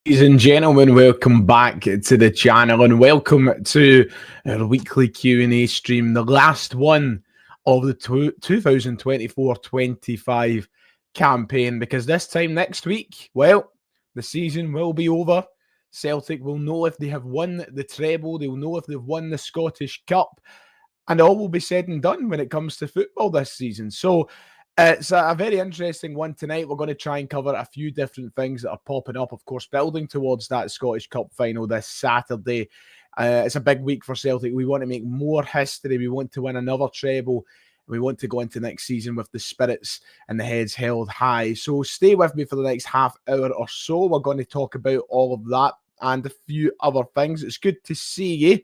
Ladies and gentlemen, welcome back to the channel and welcome to our weekly Q&A stream, the last one of the 2024-25 campaign, because this time next week, well, the season will be over. Celtic will know if they have won the treble, they'll know if they've won the Scottish Cup, and all will be said and done when it comes to football this season. So it's a very interesting one tonight. We're going to try and cover a few different things that are popping up, of course, building towards that Scottish Cup final this Saturday. It's a big week for Celtic. We want to make more history. We want to win another treble. We want to go into next season with the spirits and the heads held high. So stay with me for the next half hour or so. We're going to talk about all of that and a few other things. It's good to see you.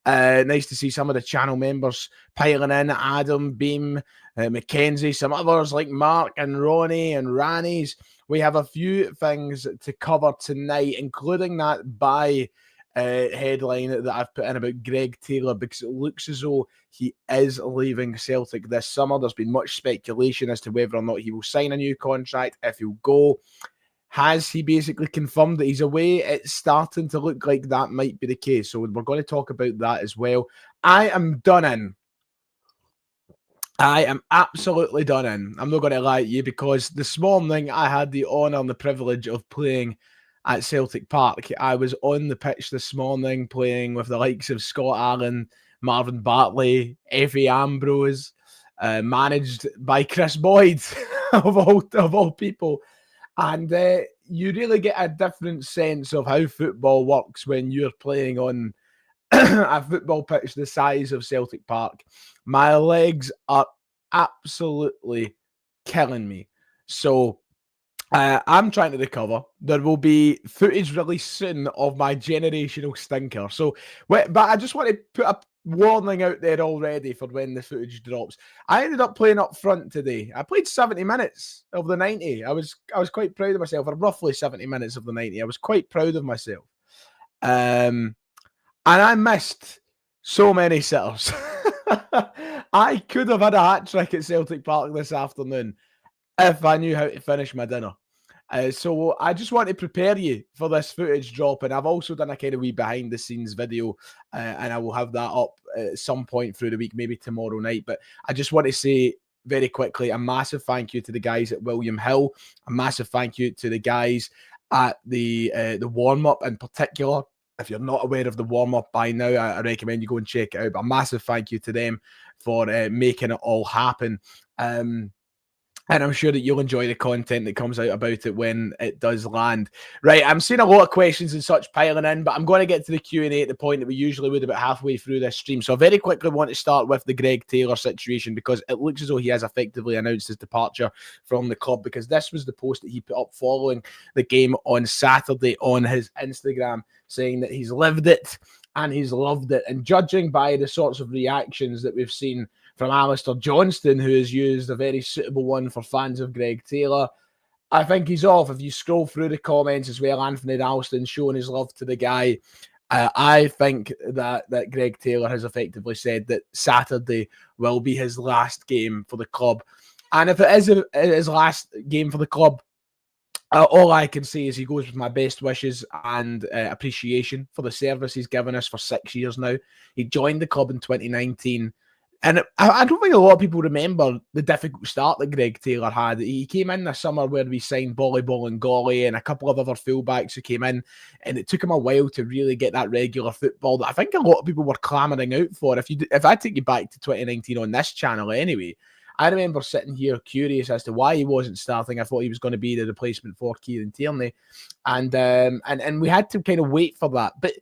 Nice to see some of the channel members piling in. Adam, Beam, Mackenzie, some others like Mark and Ronnie and Rannies. We have a few things to cover tonight, including that by headline that I've put in about Greg Taylor, because it looks as though he is leaving Celtic this summer. There's been much speculation as to whether or not he will sign a new contract, if he'll go. Has he basically confirmed that he's away? It's starting to look like that might be the case. So we're going to talk about that as well. I am done in. I am absolutely done in. I'm not going to lie to you, because this morning I had the honour and the privilege of playing at Celtic Park. I was on the pitch this morning playing with the likes of Scott Allen, Marvin Bartley, Effie Ambrose, managed by Chris Boyd, of all people. And you really get a different sense of how football works when you're playing on a football pitch the size of Celtic Park. My legs are absolutely killing me. So I'm trying to recover. There will be footage released soon of my generational stinker. So, but I just want to put a warning out there already for when the footage drops. I ended up playing up front today. I played 70 minutes of the 90. I was quite proud of myself, or roughly 70 minutes of the 90. I was quite proud of myself. And I missed so many sitters. I could have had a hat-trick at Celtic Park this afternoon if I knew how to finish my dinner. So I just want to prepare you for this footage drop, and I've also done a kind of wee behind-the-scenes video, and I will have that up at some point through the week, maybe tomorrow night. But I just want to say very quickly a massive thank you to the guys at William Hill, a massive thank you to the guys at the warm-up in particular. If you're not aware of the warm-up by now, I recommend you go and check it out. But a massive thank you to them for making it all happen. And I'm sure that you'll enjoy the content that comes out about it when it does land. Right, I'm seeing a lot of questions and such piling in, but I'm going to get to the Q&A at the point that we usually would about halfway through this stream. So I very quickly want to start with the Greg Taylor situation, because it looks as though he has effectively announced his departure from the club, because this was the post that he put up following the game on Saturday on his Instagram, saying that he's lived it and he's loved it. And judging by the sorts of reactions that we've seen from Alistair Johnston, who has used a very suitable one for fans of Greg Taylor, I think he's off. If you scroll through the comments as well, Anthony Ralston showing his love to the guy. I think that Greg Taylor has effectively said that Saturday will be his last game for the club. And if it is his last game for the club, all I can say is he goes with my best wishes and appreciation for the service he's given us for 6 years now. He joined the club in 2019. And I don't think a lot of people remember the difficult start that Greg Taylor had. He came in the summer where we signed Ball and Golly and a couple of other fullbacks who came in, and it took him a while to really get that regular football that I think a lot of people were clamouring out for. If I take you back to 2019 on this channel anyway, I remember sitting here curious as to why he wasn't starting. I thought he was going to be the replacement for Kieran Tierney, and we had to kind of wait for that. But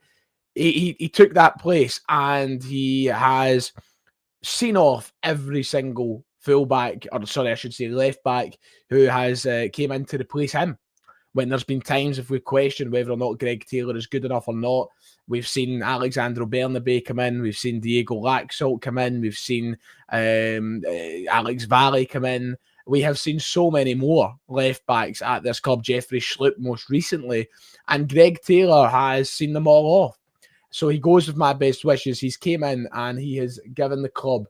he took that place, and he has seen off every single fullback, or sorry, I should say left back, who has came in to replace him. When there's been times if we question whether or not Greg Taylor is good enough or not. We've seen Alexandro Bernabé come in. We've seen Diego Laxalt come in. We've seen Alex Valley come in. We have seen so many more left backs at this club, Jeffrey Schlupp most recently, and Greg Taylor has seen them all off. So he goes with my best wishes. He's came in and he has given the club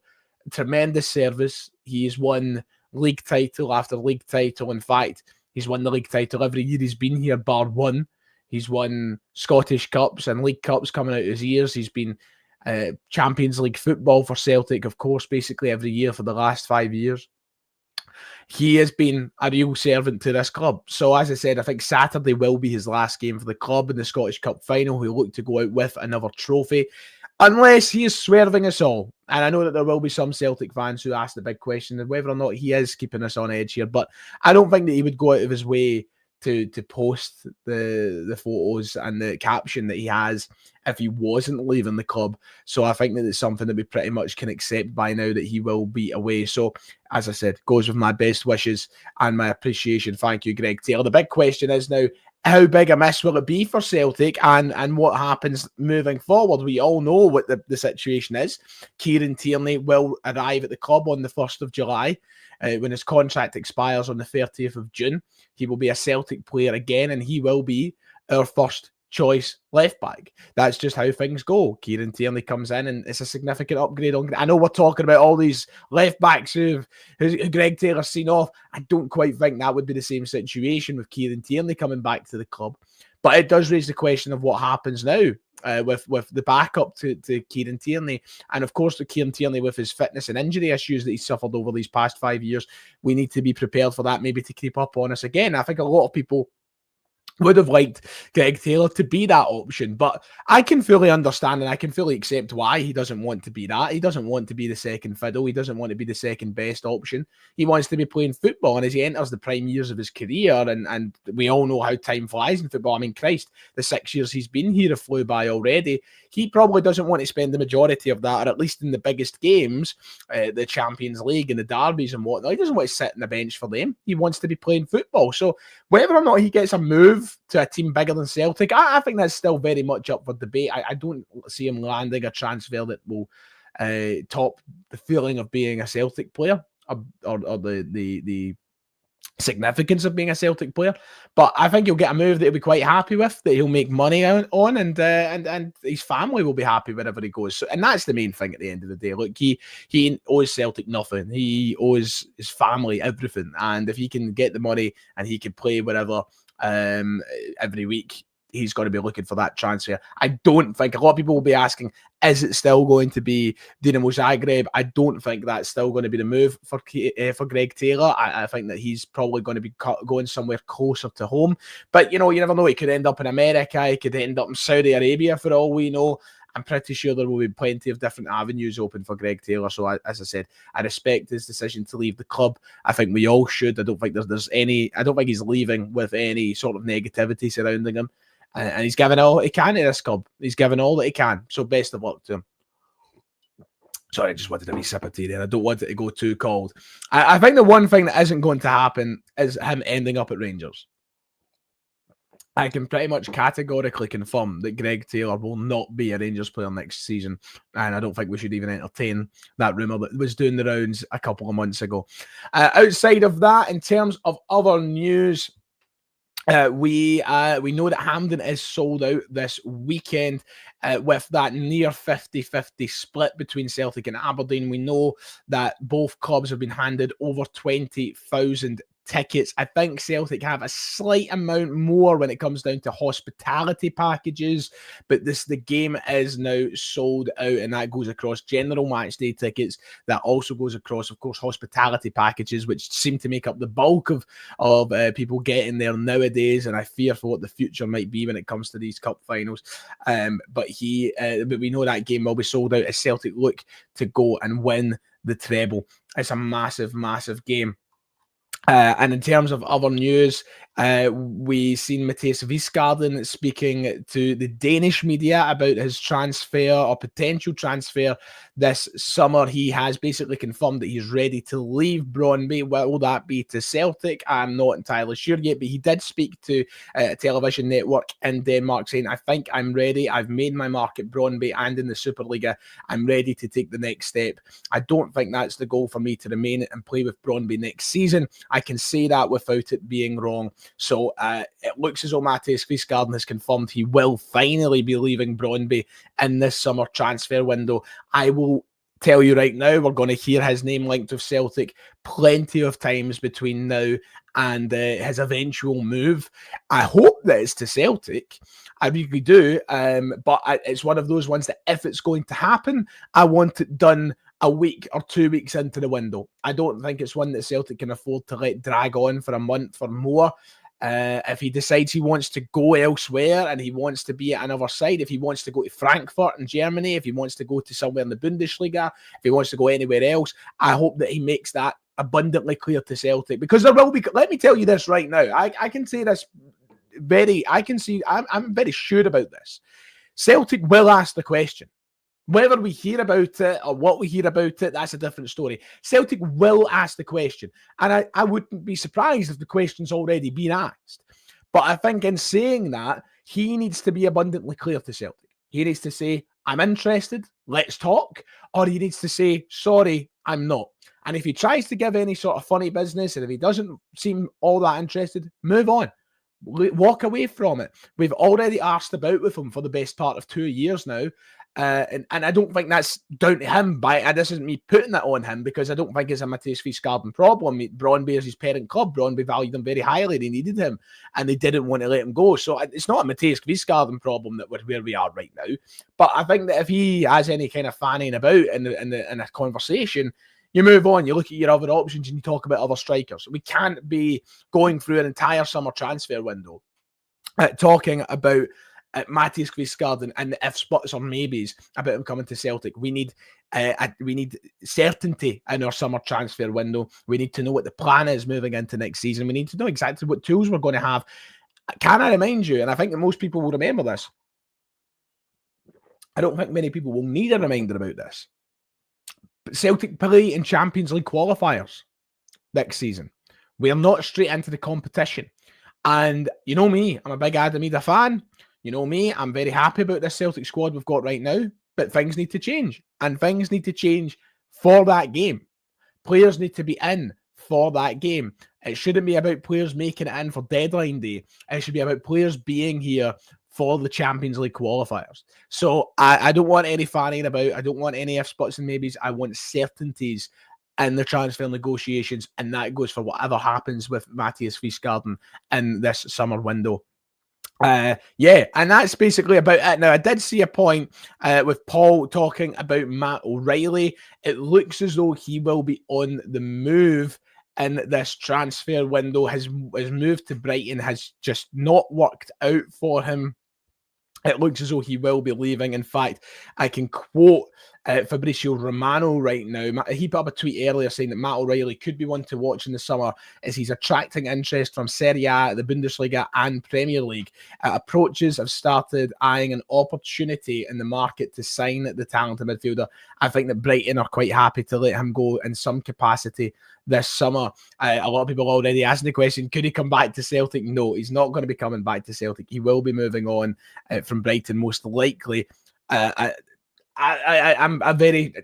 tremendous service. He's won league title after league title. In fact, he's won the league title every year he's been here, bar one. He's won Scottish Cups and League Cups coming out of his ears. He's been Champions League football for Celtic, of course, basically every year for the last 5 years. He has been a real servant to this club. So, as I said, I think Saturday will be his last game for the club in the Scottish Cup final. He'll look to go out with another trophy, unless he is swerving us all. And I know that there will be some Celtic fans who ask the big question of whether or not he is keeping us on edge here. But I don't think that he would go out of his way to post the photos and the caption that he has if he wasn't leaving the club. So I think that it's something that we pretty much can accept by now, that he will be away. So, as I said, goes with my best wishes and my appreciation. Thank you, Greg Taylor. The big question is now, how big a miss will it be for Celtic, and what happens moving forward? We all know what the situation is. Kieran Tierney will arrive at the club on the 1st of July. When his contract expires on the 30th of June. He will be a Celtic player again, and he will be our first choice left back. That's just how things go. Kieran Tierney comes in, and it's a significant upgrade on. I know we're talking about all these left backs who Greg Taylor's seen off. I don't quite think that would be the same situation with Kieran Tierney coming back to the club, but it does raise the question of what happens now with the backup to Kieran Tierney, and of course, the Kieran Tierney with his fitness and injury issues that he's suffered over these past 5 years. We need to be prepared for that, maybe to creep up on us again. I think a lot of people would have liked Greg Taylor to be that option, but I can fully understand and I can fully accept why he doesn't want to be that. He doesn't want to be the second fiddle. He doesn't want to be the second best option. He wants to be playing football, and as he enters the prime years of his career, and we all know how time flies in football. I mean, Christ, the 6 years he's been here have flew by already. He probably doesn't want to spend the majority of that, or at least in the biggest games, the Champions League and the derbies and whatnot. He doesn't want to sit on the bench for them. He wants to be playing football. So whether or not he gets a move to a team bigger than Celtic, I think that's still very much up for debate. I don't see him landing a transfer that will top the feeling of being a Celtic player, or the significance of being a Celtic player. But I think he'll get a move that he'll be quite happy with, that he'll make money on, and his family will be happy wherever he goes. So, and that's the main thing at the end of the day. Look, he owes Celtic nothing. He owes his family everything. And if he can get the money and he can play wherever every week, he's going to be looking for that transfer. I don't think, a lot of people will be asking, is it still going to be Dinamo Zagreb? I don't think that's still going to be the move for Greg Taylor. I think that he's probably going to be going somewhere closer to home. But, you never know. He could end up in America. He could end up in Saudi Arabia for all we know. I'm pretty sure there will be plenty of different avenues open for Greg Taylor. So, as I said, I respect his decision to leave the club. I think we all should. I don't think there's any. I don't think he's leaving with any sort of negativity surrounding him. And he's given all he can to this club. He's given all that he can. So best of luck to him. Sorry, I just wanted a wee sip of tea there. I don't want it to go too cold. I think the one thing that isn't going to happen is him ending up at Rangers. I can pretty much categorically confirm that Greg Taylor will not be a Rangers player next season. And I don't think we should even entertain that rumour that was doing the rounds a couple of months ago. Outside of that, in terms of other news, we know that Hampden is sold out this weekend with that near 50-50 split between Celtic and Aberdeen. We know that both clubs have been handed over 20,000 tickets. I think Celtic have a slight amount more when it comes down to hospitality packages, but the game is now sold out, and that goes across general match day tickets. That also goes across, of course, hospitality packages, which seem to make up the bulk of people getting there nowadays. And I fear for what the future might be when it comes to these cup finals. But we know that game will be sold out as Celtic look to go and win the treble. It's a massive, massive game. And in terms of other news, we've seen Mathias Wiesgaarden speaking to the Danish media about his transfer or potential transfer this summer. He has basically confirmed that he's ready to leave Brøndby. Will that be to Celtic? I'm not entirely sure yet, but he did speak to a television network in Denmark saying, I think I'm ready. I've made my mark at Brøndby and in the Superliga. I'm ready to take the next step. I don't think that's the goal for me to remain and play with Brøndby next season. I can say that without it being wrong. So it looks as though Mathias Wiesgaarden has confirmed he will finally be leaving Brøndby in this summer transfer window. I will tell you right now, we're going to hear his name linked with Celtic plenty of times between now and his eventual move. I hope that it's to Celtic. I really do. But it's one of those ones that if it's going to happen, I want it done a week or 2 weeks into the window. I don't think it's one that Celtic can afford to let drag on for a month or more. If he decides he wants to go elsewhere and he wants to be at another side, if he wants to go to Frankfurt in Germany, if he wants to go to somewhere in the Bundesliga, if he wants to go anywhere else, I hope that he makes that abundantly clear to Celtic, because there will be, let me tell you this right now, I can say this I'm very sure about this. Celtic will ask the question. Whether we hear about it or what we hear about it, that's a different story. Celtic will ask the question. And I wouldn't be surprised if the question's already been asked. But I think in saying that, he needs to be abundantly clear to Celtic. He needs to say, I'm interested, let's talk. Or he needs to say, sorry, I'm not. And if he tries to give any sort of funny business, and if he doesn't seem all that interested, move on. Walk away from it. We've already asked about with him for the best part of 2 years now. And I don't think that's down to him. This isn't me putting that on him, because I don't think it's a Matthias Wiesgarden problem. Brøndby is his parent club. Brøndby valued him very highly. They needed him, and they didn't want to let him go. So it's not a Matthias Wiesgarden problem that we're where we are right now. But I think that if he has any kind of fanning about in a conversation, you move on, you look at your other options, and you talk about other strikers. We can't be going through an entire summer transfer window talking about Matthias Wiesgarden and the ifs, buts, or maybes about him coming to Celtic. We need certainty in our summer transfer window. We need to know what the plan is moving into next season. We need to know exactly what tools we're going to have. Can I remind you, and I think that most people will remember this, I don't think many people will need a reminder about this, but Celtic play in Champions League qualifiers next season. We are not straight into the competition. And you know me, I'm a big Adam Idah fan. You know me, I'm very happy about this Celtic squad we've got right now, but things need to change. And things need to change for that game. Players need to be in for that game. It shouldn't be about players making it in for deadline day. It should be about players being here for the Champions League qualifiers. So I don't want any fanning about. I don't want any ifs, buts, and maybes. I want certainties in the transfer negotiations, and that goes for whatever happens with Matthias Wiesgarden in this summer window. Yeah, and that's basically about it. Now, I did see a point with Paul talking about Matt O'Reilly. It looks as though he will be on the move in this transfer window. His move to Brighton has just not worked out for him. It looks as though he will be leaving. In fact, I can quote Fabrizio Romano right now. He put up a tweet earlier saying that Matt O'Reilly could be one to watch in the summer, as he's attracting interest from Serie A, the Bundesliga, and Premier League. Approaches have started eyeing an opportunity in the market to sign the talented midfielder. I think that Brighton are quite happy to let him go in some capacity this summer. A lot of people already asking the question, could he come back to Celtic? No, he's not going to be coming back to Celtic. He will be moving on from Brighton, most likely.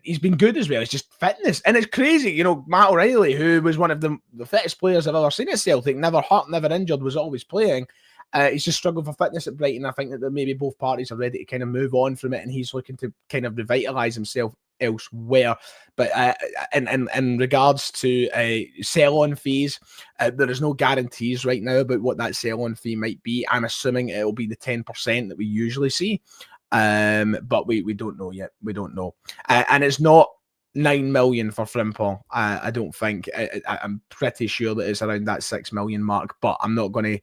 He's been good as well. It's just fitness. And it's crazy. You know, Matt O'Reilly, who was one of the fittest players I've ever seen at Celtic, never hurt, never injured, was always playing. He's just struggled for fitness at Brighton. I think that maybe both parties are ready to kind of move on from it, and he's looking to kind of revitalise himself elsewhere. But in regards to sell-on fees, there is no guarantees right now about what that sell-on fee might be. I'm assuming it'll be the 10% that we usually see. But we don't know yet. We don't know. And it's not 9 million for Frimpong. I don't think. I'm pretty sure that it's around that 6 million mark, but I'm not going to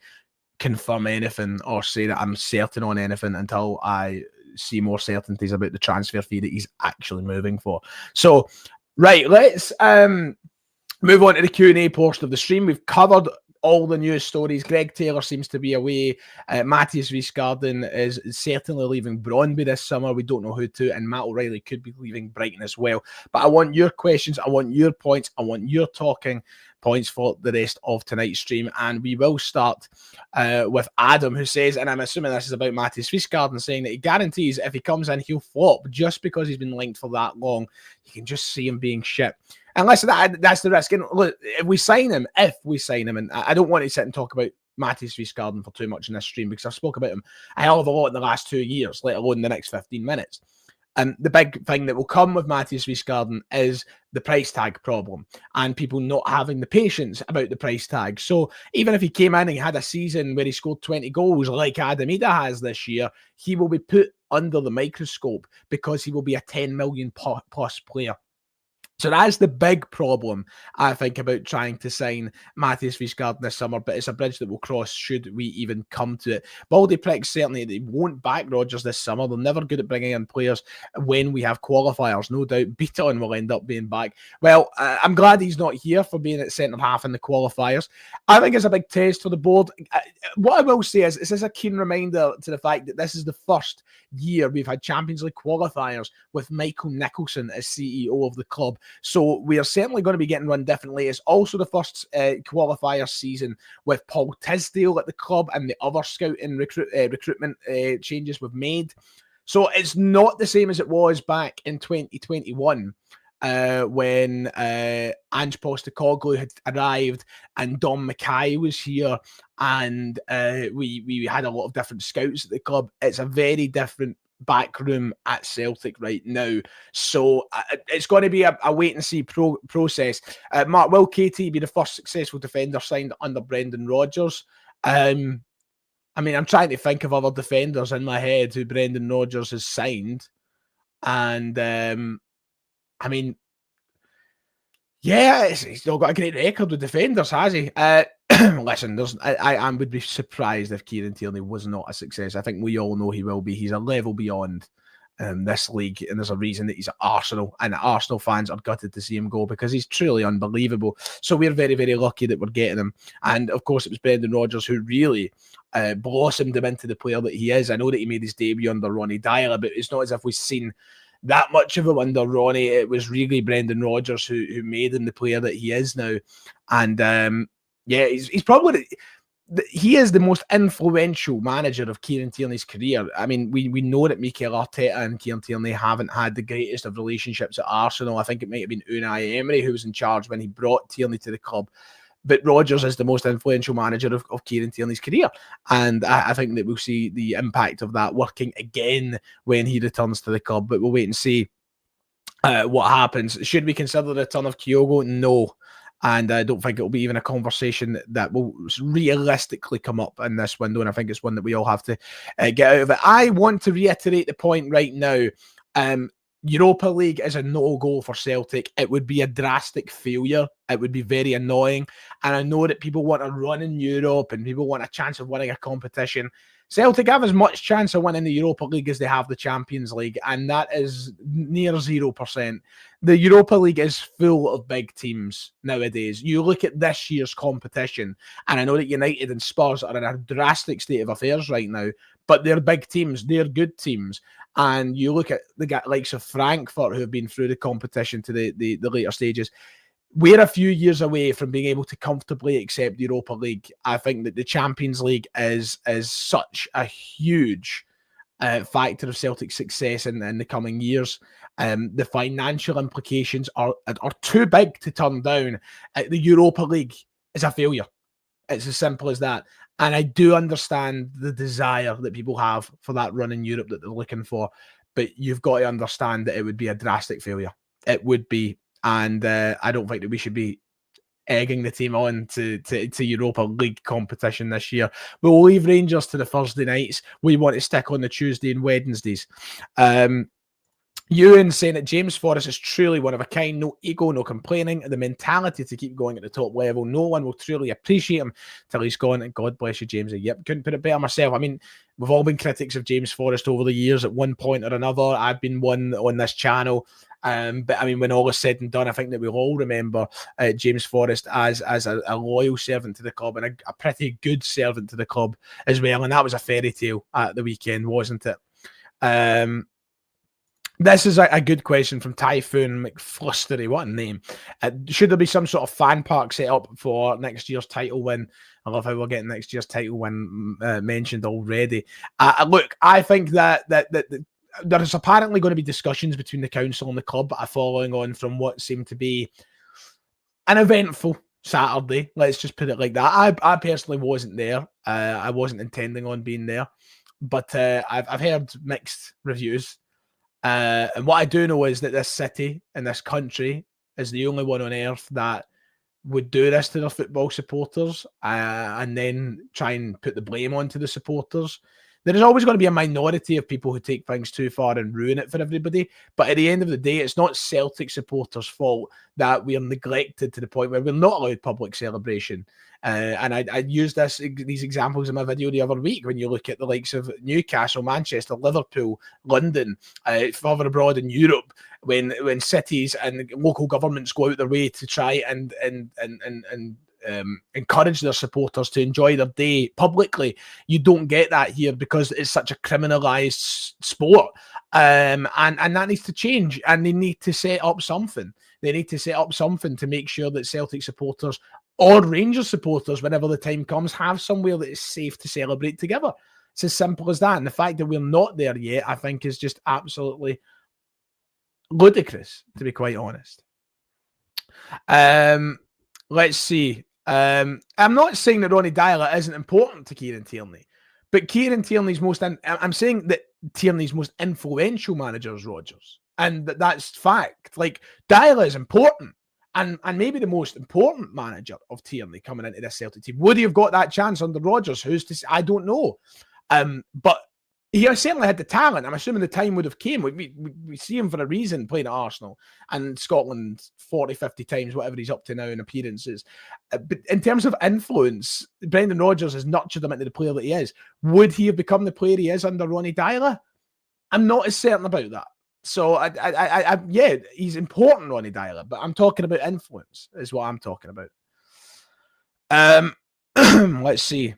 confirm anything or say that I'm certain on anything until I see more certainties about the transfer fee that he's actually moving for. So, right, let's move on to the Q&A portion of the stream. We've covered all the news stories. Greg Taylor seems to be away. Matthias Wiesgarden is certainly leaving Brøndby this summer. We don't know who to. And Matt O'Reilly could be leaving Brighton as well. But I want your questions. I want your points. I want your talking points for the rest of tonight's stream. And we will start with Adam, who says, and I'm assuming this is about Matthias Wiesgarden, saying that he guarantees if he comes in, he'll flop just because he's been linked for that long. You can just see him being shit. And listen, that's the risk. And look, if we sign him, and I don't want to sit and talk about Matthias Wiesgarden for too much in this stream, because I've spoke about him a hell of a lot in the last 2 years, let alone the next 15 minutes. The big thing that will come with Matthias Wiesgarden is the price tag problem and people not having the patience about the price tag. So even if he came in and had a season where he scored 20 goals like Adam Ida has this year, he will be put under the microscope because he will be a 10 million plus player. So that's the big problem, I think, about trying to sign Matthias Wiesgarden this summer, but it's a bridge that will cross should we even come to it. Baldy Pricks certainly they won't back Rodgers this summer. They're never good at bringing in players when we have qualifiers. No doubt Beaton will end up being back. Well, I'm glad he's not here for being at centre-half in the qualifiers. I think it's a big test for the board. What I will say is this is a keen reminder to the fact that this is the first year we've had Champions League qualifiers with Michael Nicholson as CEO of the club. So we are certainly going to be getting run differently. It's also the first qualifier season with Paul Tisdale at the club and the other scouting recruitment changes we've made. So it's not the same as it was back in 2021 when Ange Postecoglou had arrived and Dom Mackay was here and we had a lot of different scouts at the club. It's a very different back room at Celtic right now. So it's going to be a wait and see process. Mark, will KT be the first successful defender signed under Brendan Rodgers? I mean, I'm trying to think of other defenders in my head who Brendan Rodgers has signed. And, I mean, yeah, he's still got a great record with defenders, has he? Listen, I would be surprised if Kieran Tierney was not a success. I think we all know he will be. He's a level beyond this league, and there's a reason that he's at Arsenal, and Arsenal fans are gutted to see him go because he's truly unbelievable. So we're very, very lucky that we're getting him. And of course, it was Brendan Rodgers who really blossomed him into the player that he is. I know that he made his debut under Ronnie Dyer, but it's not as if we've seen that much of him under Ronnie. It was really Brendan Rodgers who made him the player that he is now. And yeah, he's probably he is the most influential manager of Kieran Tierney's career. I mean, we know that Mikel Arteta and Kieran Tierney haven't had the greatest of relationships at Arsenal. I think it might have been Unai Emery who was in charge when he brought Tierney to the club. But Rodgers is the most influential manager of Kieran Tierney's career. And I think that we'll see the impact of that working again when he returns to the club. But we'll wait and see what happens. Should we consider the return of Kyogo? No. And I don't think it'll be even a conversation that will realistically come up in this window. And I think it's one that we all have to get out of it. I want to reiterate the point right now. Europa League is a no-go for Celtic. It would be a drastic failure. It would be very annoying. And I know that people want a run in Europe and people want a chance of winning a competition. Celtic have as much chance of winning the Europa League as they have the Champions League, and that is near 0%. The Europa League is full of big teams nowadays. You look at this year's competition, and I know that United and Spurs are in a drastic state of affairs right now, but they're big teams. They're good teams. And you look at the likes of Frankfurt, who have been through the competition to the later stages. We're a few years away from being able to comfortably accept the Europa League. I think that the Champions League is such a huge factor of Celtic's success in the coming years. The financial implications are too big to turn down. The Europa League is a failure. It's as simple as that. And I do understand the desire that people have for that run in Europe that they're looking for. But you've got to understand that it would be a drastic failure. It would be. And I don't think that we should be egging the team on to Europa League competition this year. We'll leave Rangers to the Thursday nights. We want to stick on the Tuesday and Wednesdays. Ewan saying that James Forrest is truly one of a kind, no ego, no complaining, the mentality to keep going at the top level. No one will truly appreciate him till he's gone. And God bless you, James. Yep, couldn't put it better myself. I mean, we've all been critics of James Forrest over the years at one point or another. I've been one on this channel. But I mean, when all is said and done, I think that we'll all remember James Forrest as a loyal servant to the club and a pretty good servant to the club as well. And that was a fairy tale at the weekend, wasn't it? This is a good question from Typhoon McFlustery. What a name. Should there be some sort of fan park set up for next year's title win? I love how we're getting next year's title win mentioned already. Look, I think that there is apparently going to be discussions between the council and the club following on from what seemed to be an eventful Saturday. Let's just put it like that. I personally wasn't there. I wasn't intending on being there. But I've heard mixed reviews. And what I do know is that this city and this country is the only one on earth that would do this to their football supporters and then try and put the blame onto the supporters. There is always going to be a minority of people who take things too far and ruin it for everybody. But at the end of the day, it's not Celtic supporters' fault that we are neglected to the point where we're not allowed public celebration. And I used these examples in my video the other week when you look at the likes of Newcastle, Manchester, Liverpool, London, further abroad in Europe, when cities and local governments go out their way to try and encourage their supporters to enjoy their day publicly. You don't get that here because it's such a criminalized sport. And that needs to change, and they need to set up something. They need to set up something to make sure that Celtic supporters or Rangers supporters, whenever the time comes, have somewhere that is safe to celebrate together. It's as simple as that. And the fact that we're not there yet, I think, is just absolutely ludicrous, to be quite honest. Let's see. I'm not saying that Ronnie Deila isn't important to Kieran Tierney, but Kieran Tierney's I'm saying that Tierney's most influential manager is Rodgers, and that's fact. Like, Deila is important, and maybe the most important manager of Tierney coming into this Celtic team. Would he have got that chance under Rodgers? Who's to say? I don't know. But he certainly had the talent. I'm assuming the time would have came. We see him for a reason playing at Arsenal and Scotland 40, 50 times, whatever he's up to now in appearances. But in terms of influence, Brendan Rodgers has nurtured him into the player that he is. Would he have become the player he is under Ronnie Deila? I'm not as certain about that. So, yeah, he's important, Ronnie Deila, but I'm talking about influence is what I'm talking about. Let's see.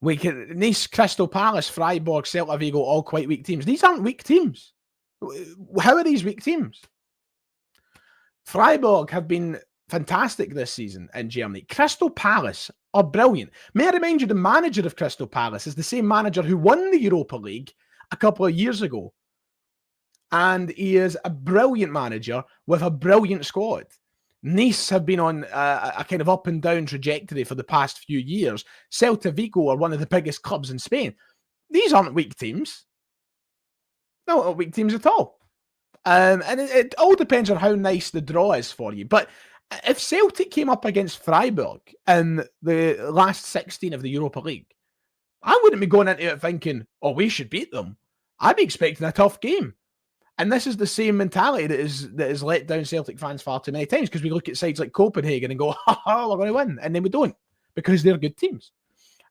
We can Nice, Crystal Palace, Freiburg, Celta Vigo, all quite weak teams. These aren't weak teams. How are these weak teams? Freiburg have been fantastic this season in Germany. Crystal Palace are brilliant. May I remind you, the manager of Crystal Palace is the same manager who won the Europa League a couple of years ago. And he is a brilliant manager with a brilliant squad. Nice have been on a kind of up and down trajectory for the past few years. Celta Vigo are one of the biggest clubs in Spain. These aren't weak teams. No, not weak teams at all. And it all depends on how nice the draw is for you. But if Celtic came up against Freiburg in the last 16 of the Europa League, I wouldn't be going into it thinking, oh, we should beat them. I'd be expecting a tough game. And this is the same mentality that is let down Celtic fans far too many times, because we look at sides like Copenhagen and go, ha, we're going to win. And then we don't, because they're good teams.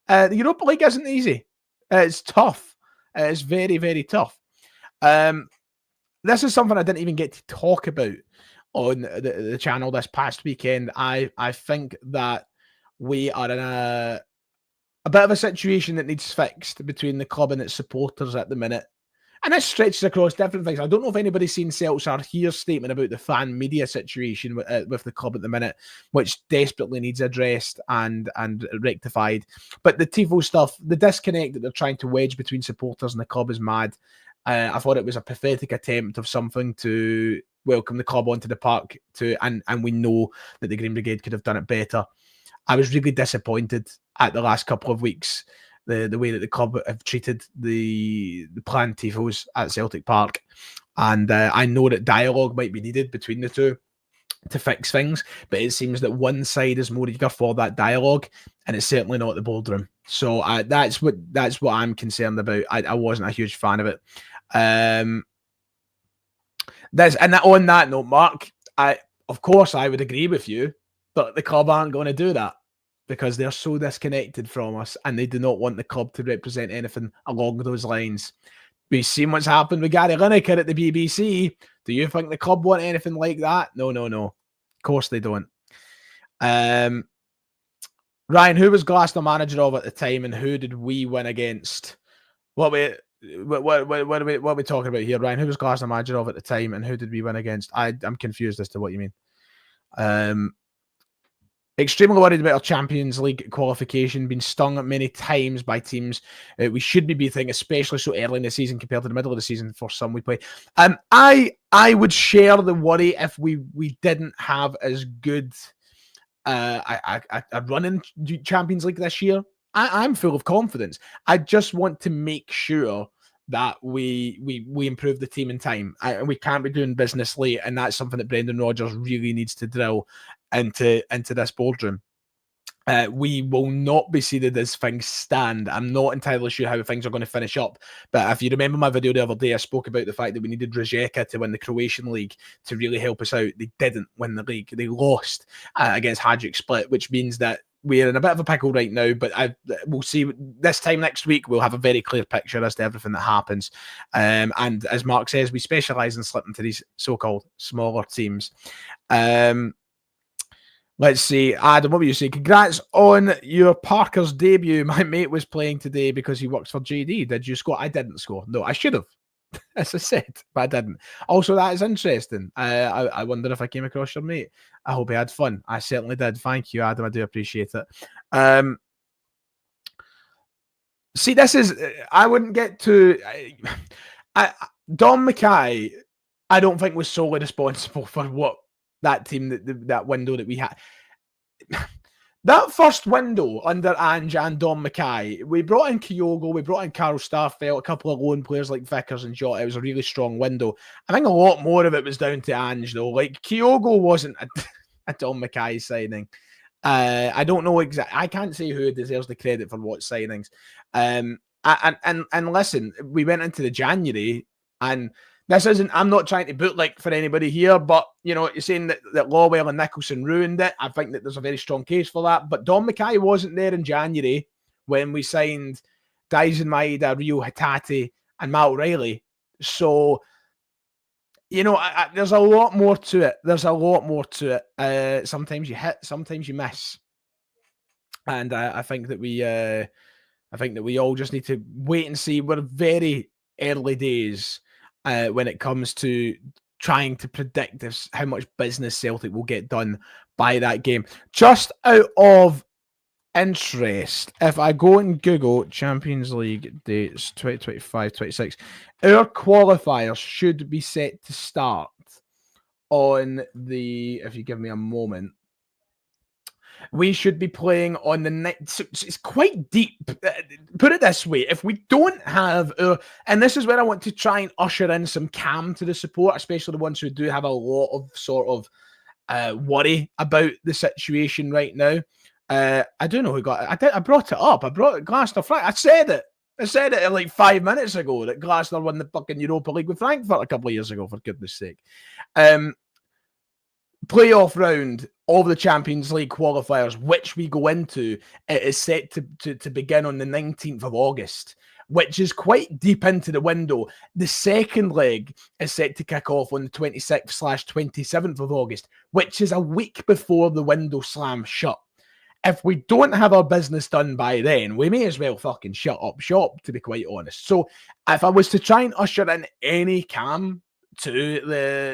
The Europa League isn't easy. It's tough. It's very, very tough. This is something I didn't even get to talk about on the channel this past weekend. I think that we are in a bit of a situation that needs fixed between the club and its supporters at the minute. And this stretches across different things. I don't know if anybody's seen Seltzer's statement about the fan media situation with the club at the minute, which desperately needs addressed and rectified. But the TiVo stuff, the disconnect that they're trying to wedge between supporters and the club is mad. I thought it was a pathetic attempt of something to welcome the club onto the park and we know that the Green Brigade could have done it better. I was really disappointed at the last couple of weeks, the way that the club have treated the planned tifos at Celtic Park. And I know that dialogue might be needed between the two to fix things, but it seems that one side is more eager for that dialogue, and it's certainly not the boardroom. So that's what I'm concerned about. I wasn't a huge fan of it. On that note, Mark, of course I would agree with you, but the club aren't going to do that, because they're so disconnected from us and they do not want the club to represent anything along those lines. We've seen what's happened with Gary Lineker at the BBC. Do you think the club want anything like that? No. Of course they don't. Ryan, who was Glasgow manager of at the time, and who did we win against? What are we talking about here, Ryan? Who was Glasgow manager of at the time, and who did we win against? I'm confused as to what you mean. Extremely worried about our Champions League qualification, been stung many times by teams we should be beating, especially so early in the season compared to the middle of the season for some we play. I would share the worry if we didn't have as good a run in Champions League this year. I'm full of confidence. I just want to make sure that we improve the team in time. And we can't be doing business late, and that's something that Brendan Rodgers really needs to drill into this boardroom. We will not be seeded as things stand. I'm not entirely sure how things are going to finish up. But if you remember my video the other day, I spoke about the fact that we needed Rijeka to win the Croatian league to really help us out. They didn't win the league. They lost against Hajduk Split, which means that we're in a bit of a pickle right now. But we'll see. This time next week, we'll have a very clear picture as to everything that happens. And as Mark says, we specialise in slipping to these so-called smaller teams. Let's see, Adam, what were you saying? Congrats on your Parker's debut. My mate was playing today because he works for JD. Did you score? I didn't score. No, I should have, as I said, but I didn't. Also, that is interesting. I wonder if I came across your mate. I hope he had fun. I certainly did. Thank you, Adam. I do appreciate it. See, this is, I wouldn't get to, Don Mackay, I don't think was solely responsible for what that team, that window that we had. That first window under Ange and Don Mackay, we brought in Kyogo, we brought in Carl Starfelt, a couple of loan players like Vickers and Jota. It was a really strong window. I think a lot more of it was down to Ange, though. Like, Kyogo wasn't a Don Mackay signing. I don't know exactly. I can't say who deserves the credit for what signings. And listen, we went into the January, and this isn't, I'm not trying to bootleg for anybody here, but, you know, you're saying that Lawwell and Nicholson ruined it. I think that there's a very strong case for that. But Don Mackay wasn't there in January when we signed Daisen Maeda, Rio Hatate, and Matt O'Reilly. So, you know, there's a lot more to it. There's a lot more to it. Sometimes you hit, sometimes you miss. And I think that we all just need to wait and see. We're very early days when it comes to trying to predict how much business Celtic will get done by that game. Just out of interest, if I go and Google Champions League dates 2025-26, our qualifiers should be set to start on the, if you give me a moment, we should be playing on the next. It's quite deep. Put it this way: if we don't have, and this is where I want to try and usher in some calm to the support, especially the ones who do have a lot of sort of worry about the situation right now. I don't know who got it. I brought it up. I brought it, Glasner. I said it like 5 minutes ago that Glasner won the fucking Europa League with Frankfurt a couple of years ago. For goodness sake. Playoff round of the Champions League qualifiers, which we go into, it is set to begin on the 19th of August, which is quite deep into the window. The second leg is set to kick off on the 26th/27th of August, which is a week before the window slams shut. If we don't have our business done by then, we may as well fucking shut up shop, to be quite honest. So if I was to try and usher in any calm to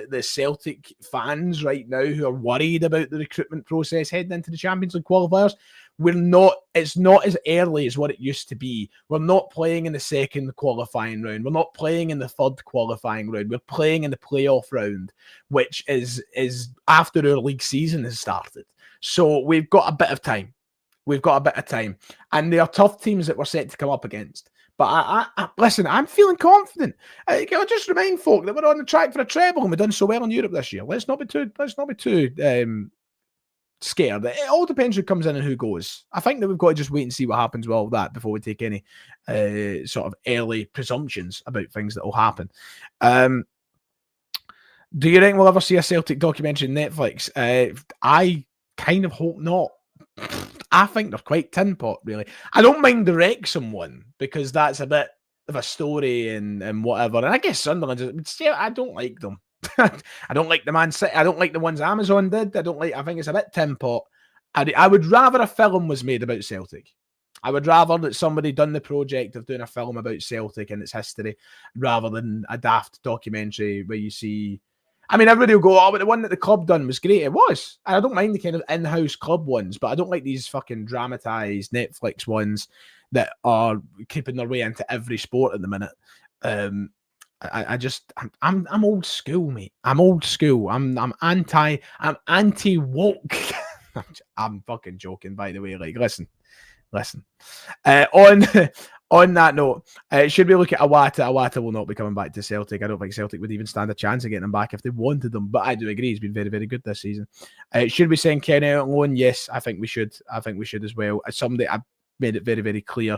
the Celtic fans right now who are worried about the recruitment process heading into the Champions League qualifiers, it's not as early as what it used to be. We're not playing in the second qualifying round. We're not playing in the third qualifying round. We're playing in the playoff round, which is after our league season has started. So we've got a bit of time. And they are tough teams that we're set to come up against. But listen, I'm feeling confident. I'll just remind folk that we're on the track for a treble and we've done so well in Europe this year. Let's not be too scared. It all depends who comes in and who goes. I think that we've got to just wait and see what happens with all that before we take any sort of early presumptions about things that will happen. Do you think we'll ever see a Celtic documentary on Netflix? I kind of hope not. I think they're quite tin pot, really. I don't mind the Wrexham one because that's a bit of a story and whatever. And I guess Sunderland, I don't like them. I don't like the Man City. I don't like the ones Amazon did. I think it's a bit tin pot. I would rather a film was made about Celtic. I would rather that somebody done the project of doing a film about Celtic and its history rather than a daft documentary where you see. I mean, everybody will go, oh, but the one that the club done was great. It was. And I don't mind the kind of in-house club ones, but I don't like these fucking dramatized Netflix ones that are keeping their way into every sport at the minute. I'm old school, mate. I'm old school. I'm anti-woke. I'm fucking joking, by the way. Like, listen. On that note, should we look at Iwata? Iwata will not be coming back to Celtic. I don't think Celtic would even stand a chance of getting him back if they wanted them. But I do agree, he's been very, very good this season. Should we send Kenny out on loan? Yes, I think we should. I think we should as well. As somebody, I made it very, very clear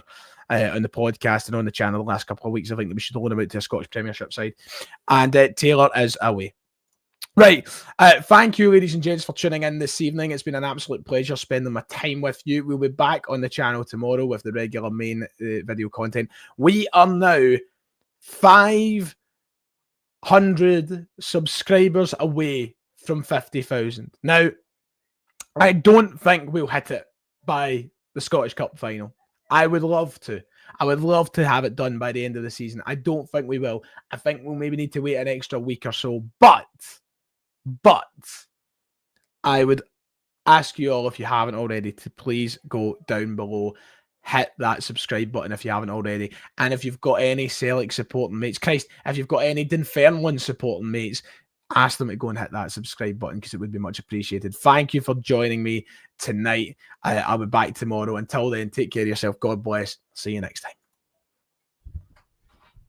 on the podcast and on the channel the last couple of weeks. I think that we should loan him out to a Scottish Premiership side. And Taylor is away. Right. Thank you, ladies and gents, for tuning in this evening. It's been an absolute pleasure spending my time with you. We'll be back on the channel tomorrow with the regular main video content. We are now 500 subscribers away from 50,000. Now, I don't think we'll hit it by the Scottish Cup final. I would love to. I would love to have it done by the end of the season. I don't think we will. I think we'll maybe need to wait an extra week or so. But I would ask you all, if you haven't already, to please go down below, hit that subscribe button if you haven't already. And if you've got any Celtic supporting mates, Christ, if you've got any Dunfermline supporting mates, ask them to go and hit that subscribe button because it would be much appreciated. Thank you for joining me tonight. I'll be back tomorrow. Until then, take care of yourself. God bless. See you next time.